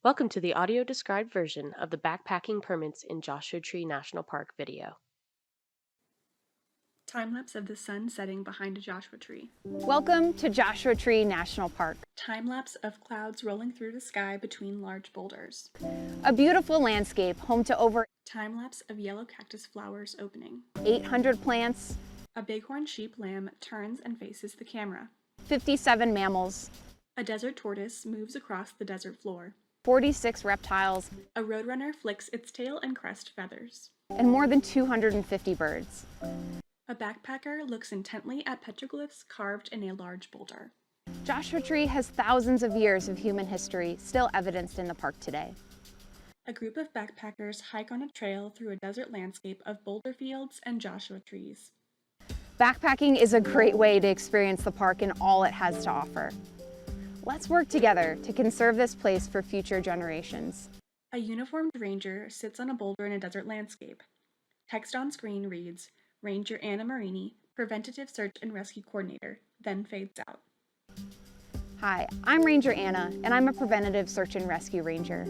Welcome to the audio described version of the Backpacking Permits in Joshua Tree National Park video. Time-lapse of the sun setting behind a Joshua tree. Welcome to Joshua Tree National Park. Time-lapse of clouds rolling through the sky between large boulders. A beautiful landscape home to over Time-lapse of yellow cactus flowers opening. 800 plants, A bighorn sheep lamb turns and faces the camera. 57 mammals, A desert tortoise moves across the desert floor. 46 reptiles, A roadrunner flicks its tail and crest feathers. and more than 250 birds. A backpacker looks intently at petroglyphs carved in a large boulder. Joshua Tree has thousands of years of human history still evidenced in the park today. A group of backpackers hike on a trail through a desert landscape of boulder fields and Joshua trees. Backpacking is a great way to experience the park and all it has to offer. Let's work together to conserve this place for future generations. A uniformed ranger sits on a boulder in a desert landscape. Text on screen reads, Ranger Anna Marini, Preventative Search and Rescue Coordinator, then fades out. Hi, I'm Ranger Anna, and I'm a Preventative Search and Rescue Ranger.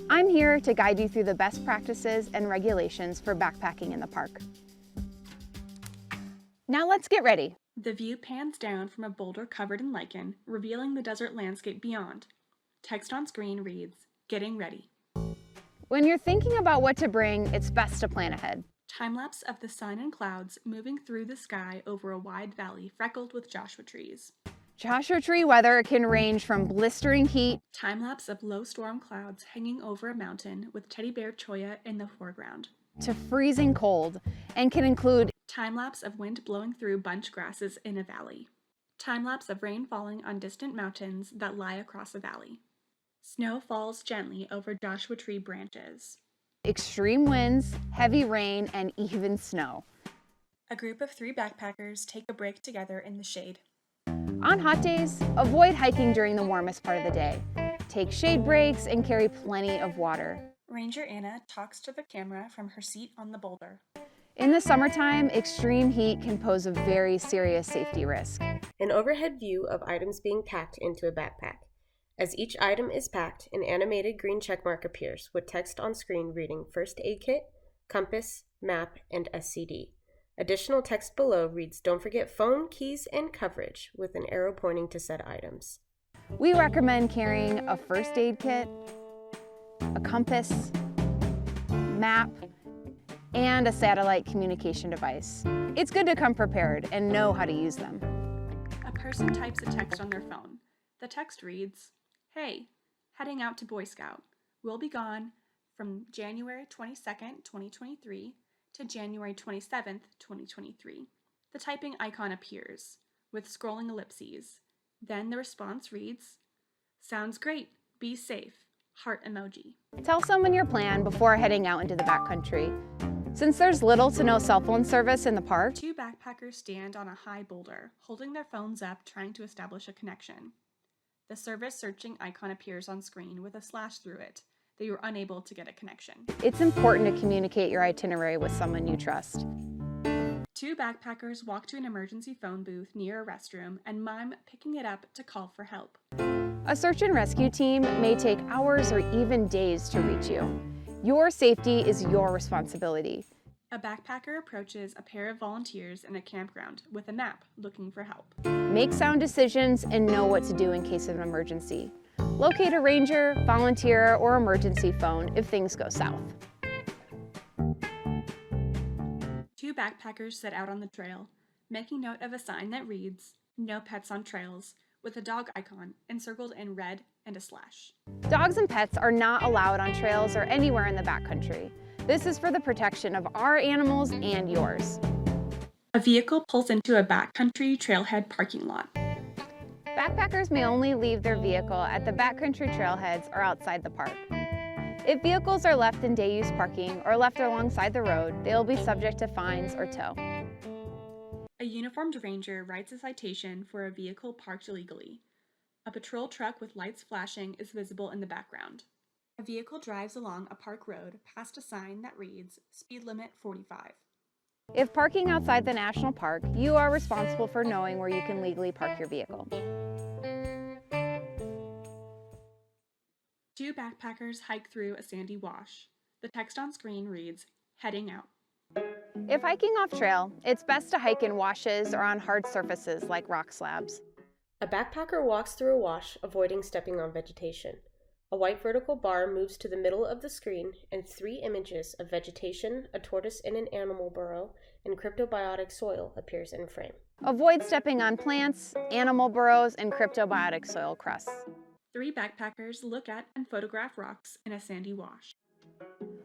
I'm here to guide you through the best practices and regulations for backpacking in the park. Now let's get ready. The view pans down from a boulder covered in lichen, revealing the desert landscape beyond. Text on screen reads, Getting ready. When you're thinking about what to bring, it's best to plan ahead. Time-lapse of the sun and clouds moving through the sky over a wide valley freckled with Joshua trees. Joshua Tree weather can range from blistering heat Time-lapse of low storm clouds hanging over a mountain with teddy bear Choya in the foreground. to freezing cold and can include Time-lapse of wind blowing through bunch grasses in a valley. Time-lapse of rain falling on distant mountains that lie across a valley. Snow falls gently over Joshua Tree branches. extreme winds, heavy rain, and even snow. A group of 3 backpackers take a break together in the shade. On hot days, avoid hiking during the warmest part of the day. Take shade breaks and carry plenty of water. Ranger Anna talks to the camera from her seat on the boulder. In the summertime, extreme heat can pose a very serious safety risk. An overhead view of items being packed into a backpack. As each item is packed, an animated green checkmark appears with text on screen reading First Aid Kit, Compass, Map, and SCD. Additional text below reads Don't forget phone, keys, and coverage with an arrow pointing to said items. We recommend carrying a first aid kit, a compass, map, and a satellite communication device. It's good to come prepared and know how to use them. A person types a text on their phone. The text reads, Hey, heading out to Boy Scout. We'll be gone from January 22nd, 2023 to January 27th, 2023. The typing icon appears with scrolling ellipses. Then the response reads, Sounds great, be safe, heart emoji. Tell someone your plan before heading out into the backcountry. Since there's little to no cell phone service in the park, 2 backpackers stand on a high boulder, holding their phones up trying to establish a connection. The service searching icon appears on screen with a slash through it, that you are unable to get a connection. it's important to communicate your itinerary with someone you trust. 2 backpackers walk to an emergency phone booth near a restroom and mime picking it up to call for help. A search and rescue team may take hours or even days to reach you. Your safety is your responsibility. A backpacker approaches a pair of volunteers in a campground with a map looking for help. Make sound decisions and know what to do in case of an emergency. Locate a ranger, volunteer, or emergency phone if things go south. 2 backpackers set out on the trail, making note of a sign that reads, No pets on trails, with a dog icon encircled in red and a slash. Dogs and pets are not allowed on trails or anywhere in the backcountry. This is for the protection of our animals and yours. A vehicle pulls into a backcountry trailhead parking lot. Backpackers may only leave their vehicle at the backcountry trailheads or outside the park. If vehicles are left in day-use parking or left alongside the road, they will be subject to fines or tow. A uniformed ranger writes a citation for a vehicle parked illegally. A patrol truck with lights flashing is visible in the background. A vehicle drives along a park road past a sign that reads, Speed limit 45. If parking outside the national park, you are responsible for knowing where you can legally park your vehicle. Two backpackers hike through a sandy wash. The text on screen reads, heading out. If hiking off trail, it's best to hike in washes or on hard surfaces like rock slabs. A backpacker walks through a wash, avoiding stepping on vegetation. A white vertical bar moves to the middle of the screen, and 3 images of vegetation, a tortoise in an animal burrow, and cryptobiotic soil appears in frame. Avoid stepping on plants, animal burrows, and cryptobiotic soil crusts. 3 backpackers look at and photograph rocks in a sandy wash.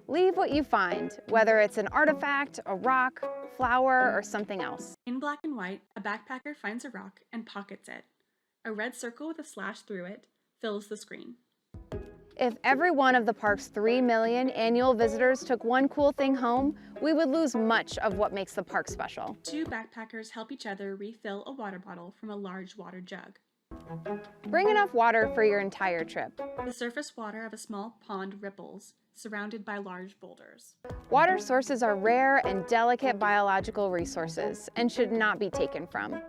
Leave what you find, whether it's an artifact, a rock, flower, or something else. In black and white, a backpacker finds a rock and pockets it. A red circle with a slash through it fills the screen. If every one of the park's 3 million annual visitors took one cool thing home, we would lose much of what makes the park special. 2 backpackers help each other refill a water bottle from a large water jug. Bring enough water for your entire trip. The surface water of a small pond ripples, surrounded by large boulders. Water sources are rare and delicate biological resources and should not be taken from.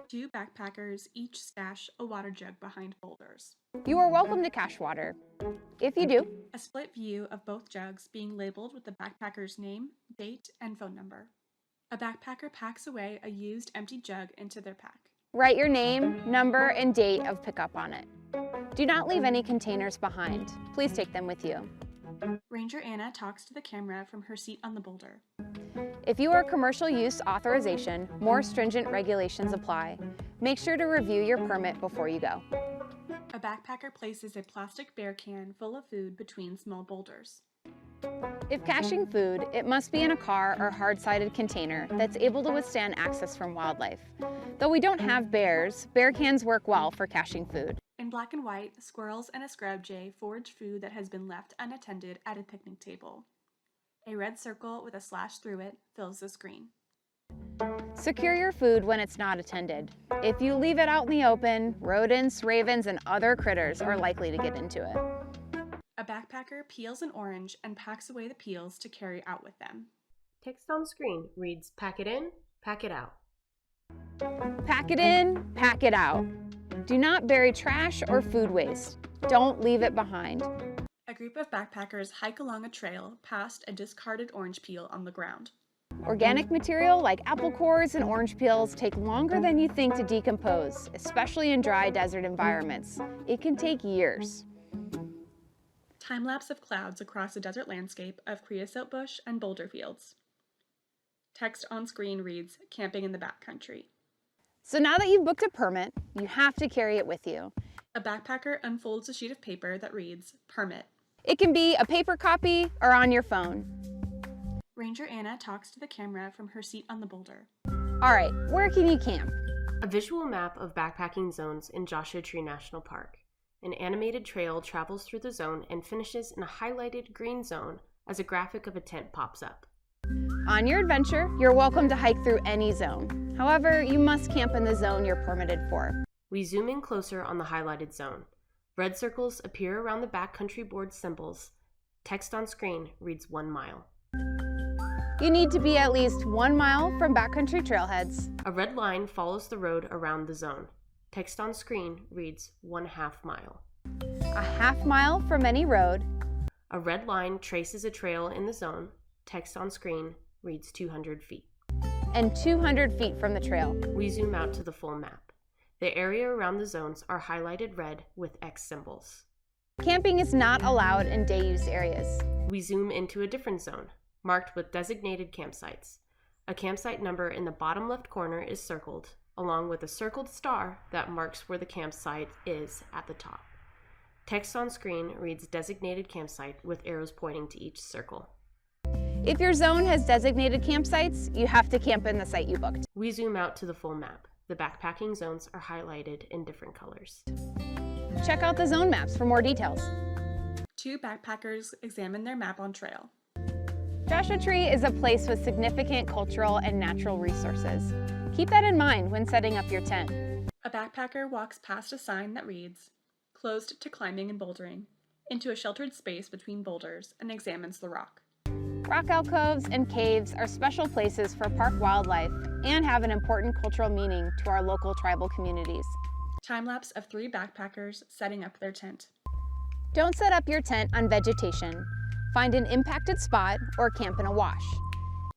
2 backpackers each stash a water jug behind boulders. You are welcome to cache water. If you do, A split view of both jugs being labeled with the backpacker's name, date, and phone number. A backpacker packs away a used empty jug into their pack. write your name, number, and date of pickup on it. Do not leave any containers behind. Please take them with you. Ranger Anna talks to the camera from her seat on the boulder. If you are commercial use authorization, more stringent regulations apply. Make sure to review your permit before you go. A backpacker places a plastic bear can full of food between small boulders. If caching food, it must be in a car or hard-sided container that's able to withstand access from wildlife. Though we don't have bears, bear cans work well for caching food. In black and white, squirrels and a scrub jay forage food that has been left unattended at a picnic table. A red circle with a slash through it fills the screen. Secure your food when it's not attended. If you leave it out in the open, rodents, ravens, and other critters are likely to get into it. A backpacker peels an orange and packs away the peels to carry out with them. Text on screen reads, pack it in, pack it out. Pack it in, pack it out. Do not bury trash or food waste. Don't leave it behind. A group of backpackers hike along a trail past a discarded orange peel on the ground. Organic material like apple cores and orange peels take longer than you think to decompose, especially in dry desert environments. It can take years. Time-lapse of clouds across a desert landscape of creosote bush and boulder fields. Text on screen reads, camping in the backcountry. So now that you've booked a permit, you have to carry it with you. A backpacker unfolds a sheet of paper that reads, permit. It can be a paper copy or on your phone. Ranger Anna talks to the camera from her seat on the boulder. All right, where can you camp? A visual map of backpacking zones in Joshua Tree National Park. An animated trail travels through the zone and finishes in a highlighted green zone as a graphic of a tent pops up. On your adventure, you're welcome to hike through any zone. However, you must camp in the zone you're permitted for. We zoom in closer on the highlighted zone. Red circles appear around the backcountry board symbols. Text on screen reads 1 mile. You need to be at least 1 mile from backcountry trailheads. A red line follows the road around the zone. Text on screen reads 1/2 mile. A half mile from any road. A red line traces a trail in the zone. Text on screen reads 200 feet. And 200 feet from the trail. We zoom out to the full map. The area around the zones are highlighted red with X symbols. Camping is not allowed in day-use areas. We zoom into a different zone, marked with designated campsites. A campsite number in the bottom left corner is circled, along with a circled star that marks where the campsite is at the top. Text on screen reads designated campsite with arrows pointing to each circle. If your zone has designated campsites, you have to camp in the site you booked. We zoom out to the full map. The backpacking zones are highlighted in different colors. Check out the zone maps for more details. 2 backpackers examine their map on trail. Joshua Tree is a place with significant cultural and natural resources. Keep that in mind when setting up your tent. A backpacker walks past a sign that reads, closed to climbing and bouldering, into a sheltered space between boulders and examines the rock. Rock alcoves and caves are special places for park wildlife and have an important cultural meaning to our local tribal communities. Time-lapse of 3 backpackers setting up their tent. Don't set up your tent on vegetation. Find an impacted spot or camp in a wash.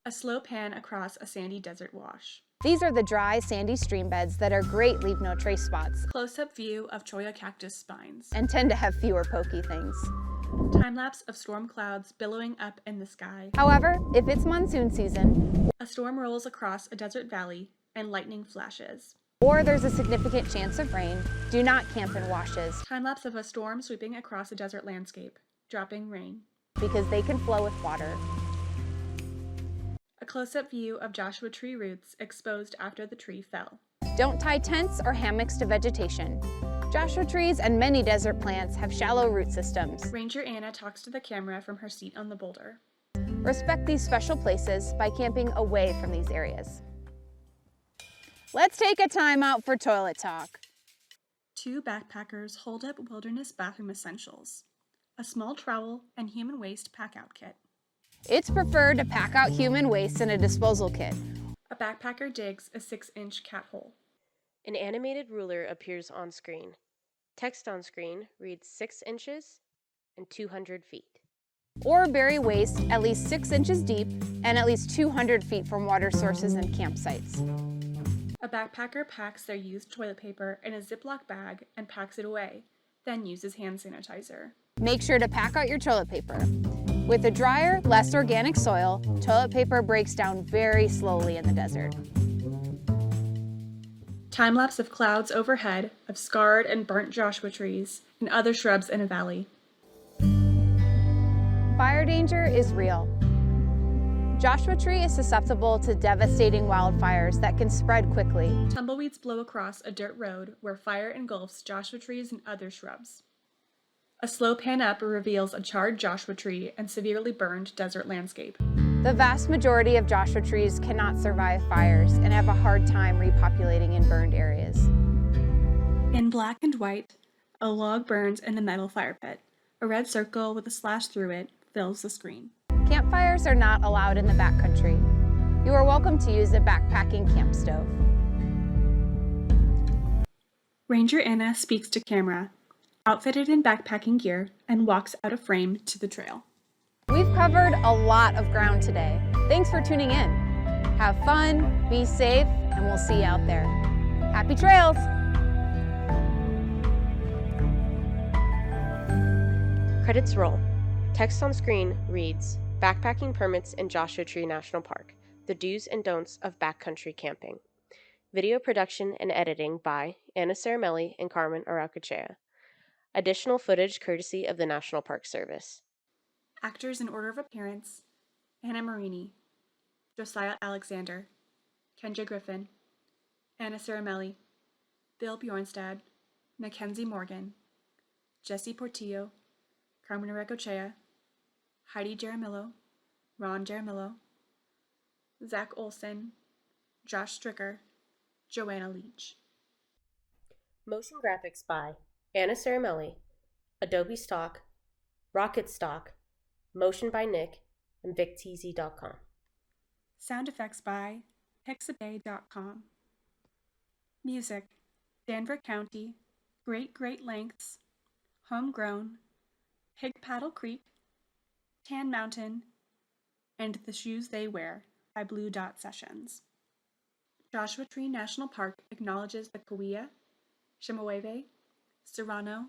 A slow pan across a sandy desert wash. These are the dry, sandy stream beds that are great leave-no-trace spots Close-up view of cholla cactus spines. and tend to have fewer pokey things. Time-lapse of storm clouds billowing up in the sky. However, if it's monsoon season, A storm rolls across a desert valley and lightning flashes. or there's a significant chance of rain, do not camp in washes Time-lapse of a storm sweeping across a desert landscape, dropping rain. because they can flow with water. A close-up view of Joshua tree roots exposed after the tree fell. Don't tie tents or hammocks to vegetation. Joshua trees and many desert plants have shallow root systems. Ranger Anna talks to the camera from her seat on the boulder. Respect these special places by camping away from these areas. Let's take a time out for toilet talk. 2 backpackers hold up wilderness bathroom essentials. A small trowel and human waste pack-out kit. It's preferred to pack out human waste in a disposal kit. A backpacker digs a 6-inch cat hole. An animated ruler appears on screen. Text on screen reads 6 inches and 200 feet. Or bury waste at least 6 inches deep and at least 200 feet from water sources and campsites. A backpacker packs their used toilet paper in a Ziploc bag and packs it away, then uses hand sanitizer. Make sure to pack out your toilet paper. With a drier, less organic soil, toilet paper breaks down very slowly in the desert. Time-lapse of clouds overhead of scarred and burnt Joshua trees and other shrubs in a valley. Fire danger is real. Joshua tree is susceptible to devastating wildfires that can spread quickly. Tumbleweeds blow across a dirt road where fire engulfs Joshua trees and other shrubs. A slow pan up reveals a charred Joshua tree and severely burned desert landscape. The vast majority of Joshua trees cannot survive fires and have a hard time repopulating in burned areas. In black and white, a log burns in the metal fire pit. A red circle with a slash through it fills the screen. Campfires are not allowed in the backcountry. You are welcome to use a backpacking camp stove. Ranger Anna speaks to camera, outfitted in backpacking gear, and walks out of frame to the trail. We've covered a lot of ground today. Thanks for tuning in. Have fun, be safe, and we'll see you out there. Happy trails! Credits roll. Text on screen reads, Backpacking Permits in Joshua Tree National Park, the do's and don'ts of backcountry camping. Video production and editing by Anna Caramelli and Carmen Araucochea. Additional footage courtesy of the National Park Service. Actors in order of appearance: Anna Marini, Josiah Alexander, Kendra Griffin, Anna Caramelli, Bill Bjornstad, Mackenzie Morgan, Jesse Portillo, Carmen Araucochea, Heidi Jaramillo, Ron Jaramillo, Zach Olson, Josh Stricker, Joanna Leach. Motion graphics by Anna Caramelli, Adobe Stock, Rocket Stock, Motion by Nick, and VicTZ.com. Sound effects by Pixabay.com. Music: Danvers County, Great Great Lengths, Homegrown, Pig Paddle Creek, Tan Mountain, and The Shoes They Wear by Blue Dot Sessions. Joshua Tree National Park acknowledges the Cahuilla, Chemehuevi, Serrano,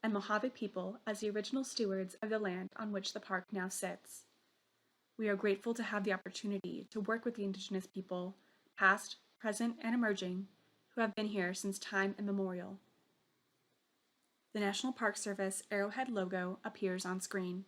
and Mojave people as the original stewards of the land on which the park now sits. We are grateful to have the opportunity to work with the Indigenous people, past, present, and emerging, who have been here since time immemorial. The National Park Service Arrowhead logo appears on screen.